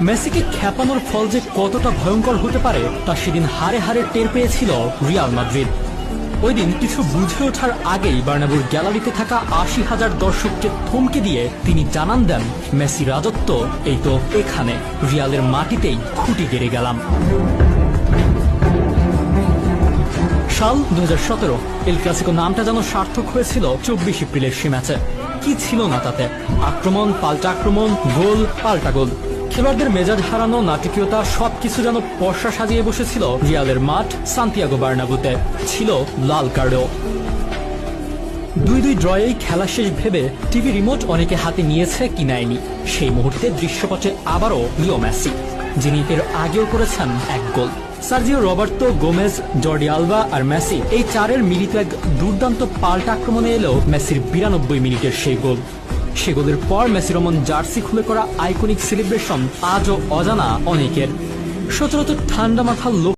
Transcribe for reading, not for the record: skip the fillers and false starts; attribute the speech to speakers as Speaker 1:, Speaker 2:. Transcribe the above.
Speaker 1: মেসিকে খেপানোর ফল যে কতটা ভয়ঙ্কর হতে পারে তা সেদিন হারে হারে টের পেয়েছিল রিয়াল মাদ্রিদ। ওই দিন কিছু বুঝে ওঠার আগেই বার্নাব্যুর গ্যালারিতে থাকা ৮০,০০০ দর্শককে থমকে দিয়ে তিনি জানান দেন, মেসি রাজত্ব এই তো এখানে, রিয়ালের মাটিতেই খুঁটি গেড়ে গেলাম। সাল ২০১৭, এল ক্লাসিকো নামটা যেন সার্থক হয়েছিল ২৪ এপ্রিলের সে ম্যাচে। কি ছিল না তাতে? আক্রমণ, পাল্টা আক্রমণ, গোল, পাল্টা গোল। খেলোয়াড়দের মেজাজ হারানো নাটকীয়তা সবকিছু যেন পর্ষা সাজিয়ে বসেছিল রিয়ালের মাঠ সান্তিয়াগো বার্নাব্যুতে। ছিল লাল কার্ডও। ২-২ ড্রয়েই খেলা শেষ ভেবে টিভি রিমোট অনেকে হাতে নিয়েছে কি নেয়নি। সেই মুহূর্তে দৃশ্যপটে আবারও লিও মেসি, যিনি এর আগেও করেছেন এক goal. Sergio Roberto, Gomez, Jordi Alba আর মেসি, এই চারের মিলিত এক দুর্দান্ত পাল্টা আক্রমণে এলো মেসির ৯২ মিনিটের সেই গোল। সে গোলের পর মেসি রমন জার্সি খুলে করা আইকনিক সেলিব্রেশন আজও অজানা অনেকের। সচরাচর ঠান্ডা মাথার লোক